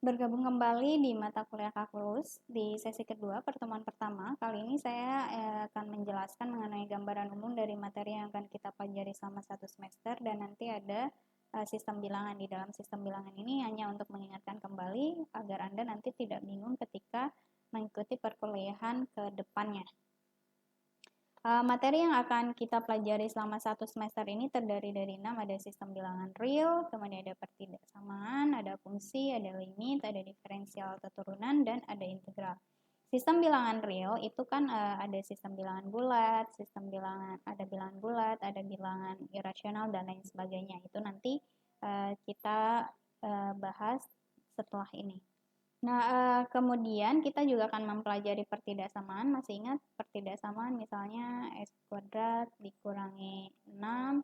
Bergabung kembali di mata kuliah kalkulus di sesi kedua pertemuan pertama. Kali ini saya akan menjelaskan mengenai gambaran umum dari materi yang akan kita pelajari selama satu semester, dan nanti ada sistem bilangan. Di dalam sistem bilangan ini hanya untuk mengingatkan kembali agar Anda nanti tidak bingung ketika mengikuti perkuliahan ke depannya. Materi yang akan kita pelajari selama satu semester ini terdiri dari 6, ada sistem bilangan real, kemudian ada pertidaksamaan, ada fungsi, ada limit, ada diferensial atau turunan, dan ada integral. Sistem bilangan real itu kan ada sistem bilangan bulat, ada bilangan bulat, ada bilangan irasional, dan lain sebagainya. Itu nanti kita bahas setelah ini. Nah, kemudian kita juga akan mempelajari pertidaksamaan. Masih ingat pertidaksamaan misalnya x kuadrat dikurangi 6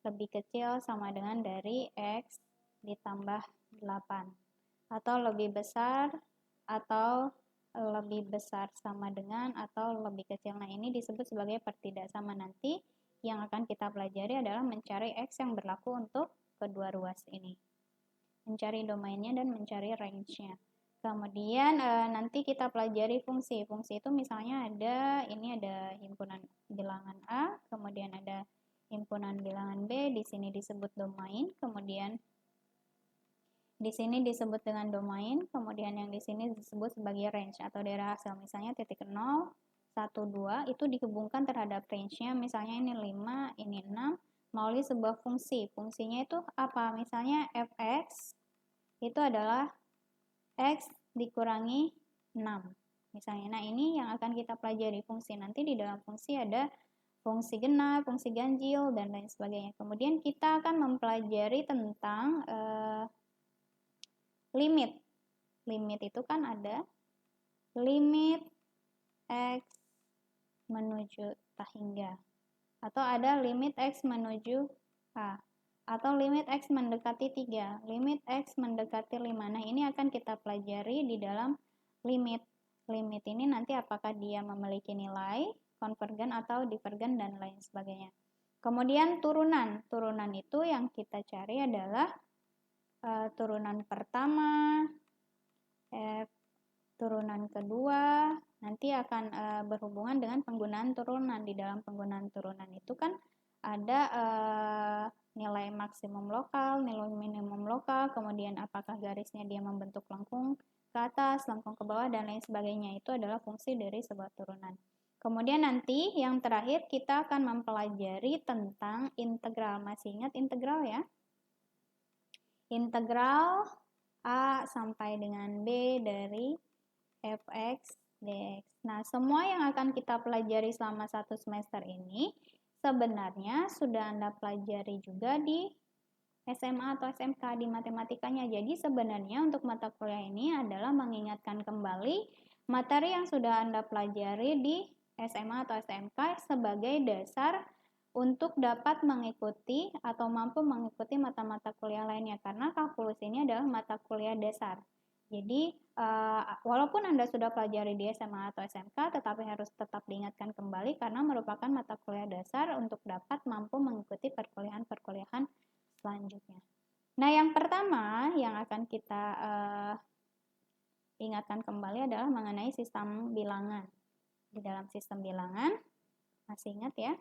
lebih kecil sama dengan dari x ditambah 8. Atau lebih besar, atau lebih besar sama dengan, atau lebih kecil. Nah, ini disebut sebagai pertidaksamaan. Nanti yang akan kita pelajari adalah mencari x yang berlaku untuk kedua ruas ini. Mencari domainnya dan mencari range-nya. Kemudian nanti kita pelajari fungsi. Fungsi itu misalnya ini ada himpunan bilangan A, kemudian ada himpunan bilangan B, di sini disebut domain, kemudian di sini disebut dengan domain, kemudian yang di sini disebut sebagai range atau daerah hasil. Misalnya titik 0, 1, 2 itu dihubungkan terhadap range-nya, misalnya ini 5, ini 6, melalui sebuah fungsi. Fungsinya itu apa? Misalnya fx itu adalah x dikurangi 6 misalnya. Nah, ini yang akan kita pelajari fungsi. Nanti di dalam fungsi ada fungsi genap, fungsi ganjil, dan lain sebagainya. Kemudian kita akan mempelajari tentang limit. Limit itu kan ada limit x menuju tak hingga, atau ada limit x menuju a, atau limit x mendekati 3, limit x mendekati 5. Nah, ini akan kita pelajari di dalam limit. Limit ini nanti apakah dia memiliki nilai konvergen atau divergen dan lain sebagainya. Kemudian turunan. Turunan itu yang kita cari adalah turunan pertama, turunan kedua, nanti akan berhubungan dengan penggunaan turunan. Di dalam penggunaan turunan itu kan ada nilai maksimum lokal, nilai minimum lokal, kemudian apakah garisnya dia membentuk lengkung ke atas, lengkung ke bawah, dan lain sebagainya. Itu adalah fungsi dari sebuah turunan. Kemudian nanti yang terakhir kita akan mempelajari tentang integral. Masih ingat integral ya? Integral A sampai dengan B dari fx dx. Nah, semua yang akan kita pelajari selama satu semester ini sebenarnya sudah Anda pelajari juga di SMA atau SMK di matematikanya. Jadi sebenarnya untuk mata kuliah ini adalah mengingatkan kembali materi yang sudah Anda pelajari di SMA atau SMK sebagai dasar untuk dapat mengikuti atau mampu mengikuti mata-mata kuliah lainnya, karena kalkulus ini adalah mata kuliah dasar. Jadi walaupun Anda sudah pelajari di SMA atau SMK, tetapi harus tetap diingatkan kembali karena merupakan mata kuliah dasar untuk dapat mampu mengikuti perkuliahan-perkuliahan selanjutnya. Nah, yang pertama yang akan kita ingatkan kembali adalah mengenai sistem bilangan. Di dalam sistem bilangan, masih ingat ya?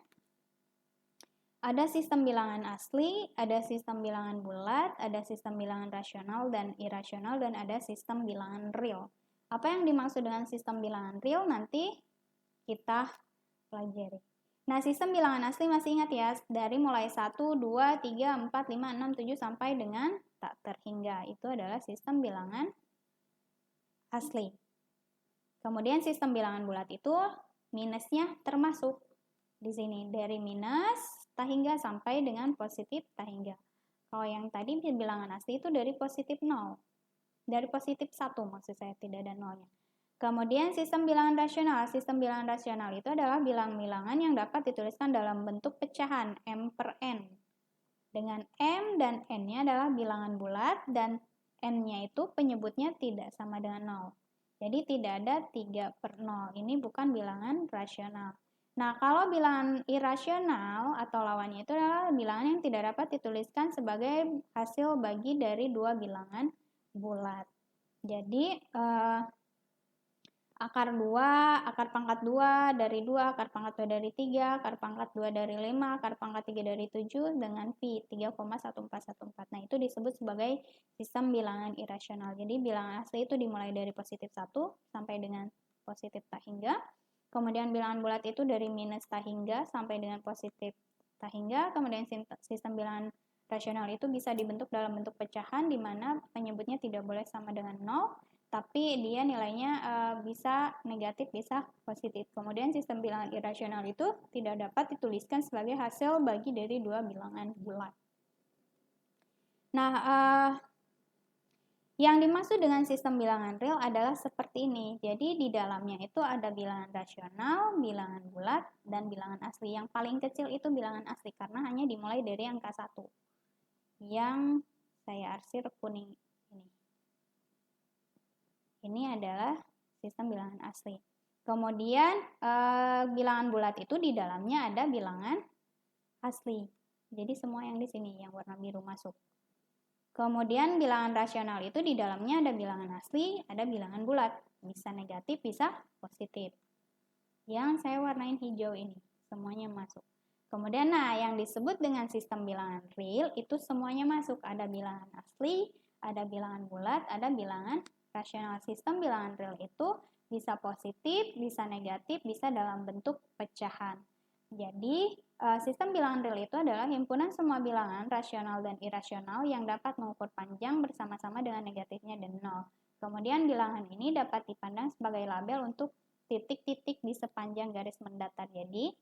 Ada sistem bilangan asli, ada sistem bilangan bulat, ada sistem bilangan rasional dan irasional, dan ada sistem bilangan real. Apa yang dimaksud dengan sistem bilangan real nanti kita pelajari. Nah, sistem bilangan asli masih ingat ya, dari mulai 1, 2, 3, 4, 5, 6, 7 sampai dengan tak terhingga. Itu adalah sistem bilangan asli. Kemudian sistem bilangan bulat itu minusnya termasuk di sini, dari minus tak hingga sampai dengan positif tak hingga. Kalau yang tadi bilangan asli itu dari positif 0. Dari positif 1 maksud saya, tidak ada nolnya. Kemudian sistem bilangan rasional. Sistem bilangan rasional itu adalah bilangan-bilangan yang dapat dituliskan dalam bentuk pecahan M per N. Dengan M dan N-nya adalah bilangan bulat dan N-nya itu penyebutnya tidak sama dengan 0. Jadi tidak ada 3 per 0. Ini bukan bilangan rasional. Nah, kalau bilangan irasional atau lawannya itu adalah bilangan yang tidak dapat dituliskan sebagai hasil bagi dari dua bilangan bulat. Jadi akar 2, akar pangkat 2 dari 2, akar pangkat 2 dari 3, akar pangkat 2 dari 5, akar pangkat 3 dari 7 dengan pi 3,1414. Nah, itu disebut sebagai sistem bilangan irasional. Jadi bilangan asli itu dimulai dari positif 1 sampai dengan positif tak hingga. Kemudian bilangan bulat itu dari minus tak hingga sampai dengan positif tak hingga. Kemudian sistem bilangan rasional itu bisa dibentuk dalam bentuk pecahan di mana penyebutnya tidak boleh sama dengan 0. Tapi dia nilainya bisa negatif, bisa positif. Kemudian sistem bilangan irasional itu tidak dapat dituliskan sebagai hasil bagi dari dua bilangan bulat. Nah, yang dimaksud dengan sistem bilangan real adalah seperti ini. Jadi di dalamnya itu ada bilangan rasional, bilangan bulat, dan bilangan asli. Yang paling kecil itu bilangan asli karena hanya dimulai dari angka 1. Yang saya arsir kuning ini. Ini adalah sistem bilangan asli. Kemudian bilangan bulat itu di dalamnya ada bilangan asli. Jadi semua yang di sini yang warna biru masuk. Kemudian bilangan rasional itu di dalamnya ada bilangan asli, ada bilangan bulat. Bisa negatif, bisa positif. Yang saya warnain hijau ini, semuanya masuk. Kemudian yang disebut dengan sistem bilangan real itu semuanya masuk. Ada bilangan asli, ada bilangan bulat, ada bilangan rasional. Sistem bilangan real itu bisa positif, bisa negatif, bisa dalam bentuk pecahan. Jadi, sistem bilangan real itu adalah himpunan semua bilangan rasional dan irasional yang dapat mengukur panjang bersama-sama dengan negatifnya dan 0. Kemudian bilangan ini dapat dipandang sebagai label untuk titik-titik di sepanjang garis mendatar. Jadi,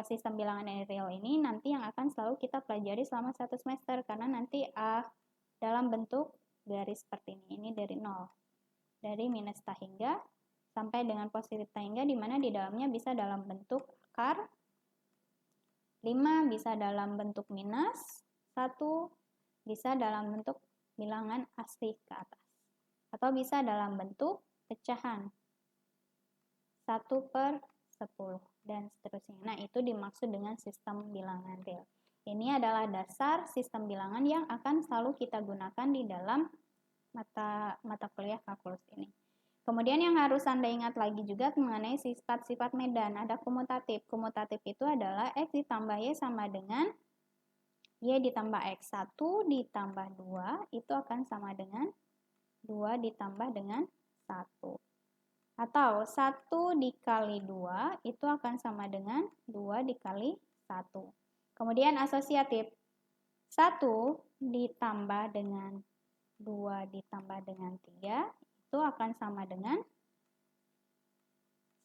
sistem bilangan real ini nanti yang akan selalu kita pelajari selama 1 semester karena nanti dalam bentuk garis seperti ini. Ini dari 0. Dari minus tak hingga sampai dengan positif tak hingga di mana di dalamnya bisa dalam bentuk akar 5, bisa dalam bentuk minus 1, bisa dalam bentuk bilangan asli ke atas. Atau bisa dalam bentuk pecahan 1/10 dan seterusnya. Nah, itu dimaksud dengan sistem bilangan real. Ini adalah dasar sistem bilangan yang akan selalu kita gunakan di dalam mata kuliah kalkulus ini. Kemudian yang harus Anda ingat lagi juga mengenai sifat-sifat medan. Ada komutatif. Komutatif itu adalah X ditambah Y sama dengan Y ditambah X. 1 ditambah 2 itu akan sama dengan 2 ditambah dengan 1. Atau 1 dikali 2 itu akan sama dengan 2 dikali 1. Kemudian asosiatif. 1 ditambah dengan 2 ditambah dengan 3 itu akan sama dengan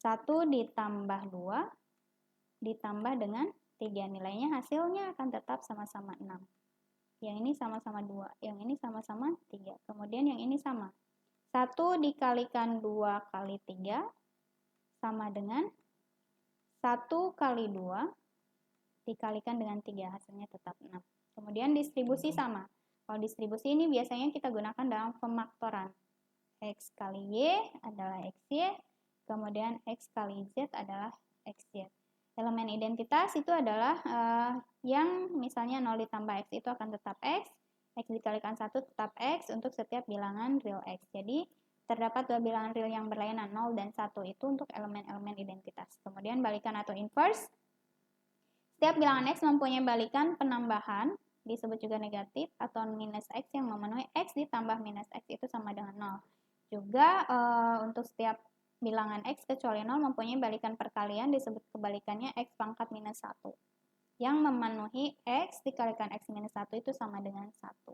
1 ditambah 2 ditambah dengan 3. Nilainya hasilnya akan tetap sama-sama 6. Yang ini sama-sama 2, yang ini sama-sama 3. Kemudian yang ini sama. 1 dikalikan 2 kali 3 sama dengan 1 kali 2 dikalikan dengan 3. Hasilnya tetap 6. Kemudian distribusi sama. Kalau distribusi ini biasanya kita gunakan dalam pemaktoran. X kali Y adalah XY, kemudian X kali Z adalah XY. Elemen identitas itu adalah yang misalnya 0 ditambah X itu akan tetap X, X dikalikan 1 tetap X untuk setiap bilangan real X. Jadi, terdapat dua bilangan real yang berlainan 0 dan 1 itu untuk elemen-elemen identitas. Kemudian balikan atau inverse. Setiap bilangan X mempunyai balikan penambahan, disebut juga negatif, atau minus X yang memenuhi X ditambah minus X itu sama dengan 0. Juga untuk setiap bilangan X kecuali 0 mempunyai balikan perkalian, disebut kebalikannya X pangkat minus 1. Yang memenuhi X dikalikan X minus 1 itu sama dengan 1.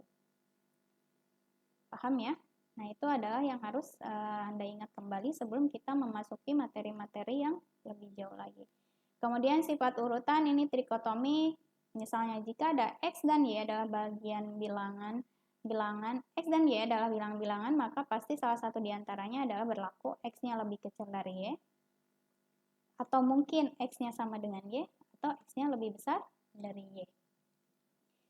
Paham ya? Nah, itu adalah yang harus Anda ingat kembali sebelum kita memasuki materi-materi yang lebih jauh lagi. Kemudian sifat urutan ini trikotomi. Misalnya jika ada X dan Y adalah bagian bilangan X dan Y adalah bilangan-bilangan, maka pasti salah satu diantaranya adalah berlaku X-nya lebih kecil dari Y, atau mungkin X-nya sama dengan Y, atau X-nya lebih besar dari Y.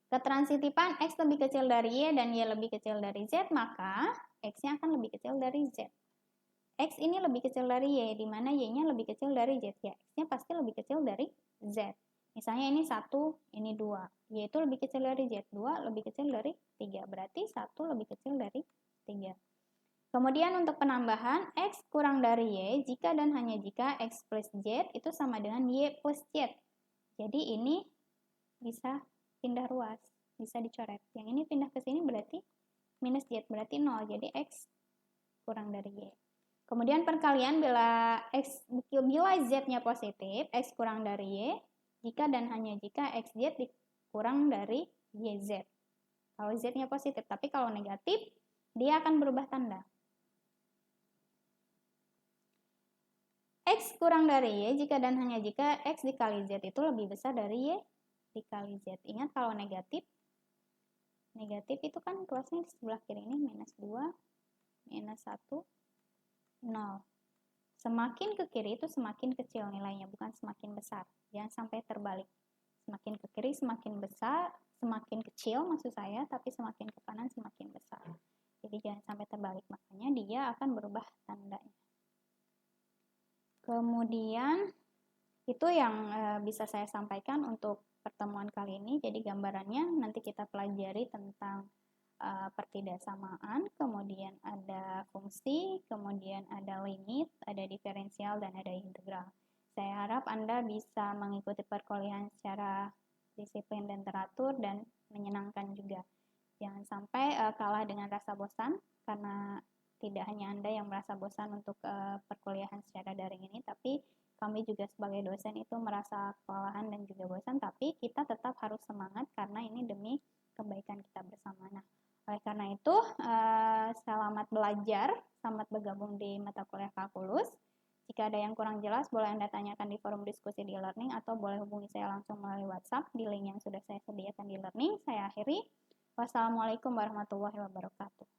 Ketransitifan X lebih kecil dari Y dan Y lebih kecil dari Z, maka X-nya akan lebih kecil dari Z. X ini lebih kecil dari Y, di mana Y-nya lebih kecil dari Z. Ya, X-nya pasti lebih kecil dari Z. Misalnya ini 1, ini 2. Y itu lebih kecil dari Z. 2 lebih kecil dari 3. Berarti 1 lebih kecil dari 3. Kemudian untuk penambahan, X kurang dari Y jika dan hanya jika X plus Z itu sama dengan Y plus Z. Jadi ini bisa pindah ruas, bisa dicoret. Yang ini pindah ke sini berarti minus Z, berarti 0. Jadi X kurang dari Y. Kemudian perkalian bila Z-nya positif, X kurang dari Y, jika dan hanya jika XZ kurang dari YZ. Kalau Z-nya positif, tapi kalau negatif, dia akan berubah tanda. X kurang dari Y jika dan hanya jika X dikali Z itu lebih besar dari Y dikali Z. Ingat kalau negatif itu kan ruasnya di sebelah kiri ini minus 2, minus 1, 0. Semakin ke kiri itu semakin kecil nilainya, bukan semakin besar. Jangan sampai terbalik. Semakin ke kiri semakin besar, semakin kecil maksud saya, tapi semakin ke kanan semakin besar. Jadi jangan sampai terbalik, makanya dia akan berubah tandanya. Kemudian itu yang bisa saya sampaikan untuk pertemuan kali ini. Jadi gambarannya nanti kita pelajari tentang pertidaksamaan, kemudian ada fungsi, kemudian ada limit, ada diferensial, dan ada integral. Saya harap Anda bisa mengikuti perkuliahan secara disiplin dan teratur dan menyenangkan juga. Jangan sampai kalah dengan rasa bosan, karena tidak hanya Anda yang merasa bosan untuk perkuliahan secara daring ini, tapi kami juga sebagai dosen itu merasa kelelahan dan juga bosan, tapi kita tetap harus semangat karena ini demi kebaikan kita bersama. Nah, oleh karena itu, selamat belajar, selamat bergabung di mata kuliah kalkulus. Jika ada yang kurang jelas, boleh Anda tanyakan di forum diskusi di e-learning atau boleh hubungi saya langsung melalui WhatsApp di link yang sudah saya sediakan di e-learning. Saya akhiri. Wassalamualaikum warahmatullahi wabarakatuh.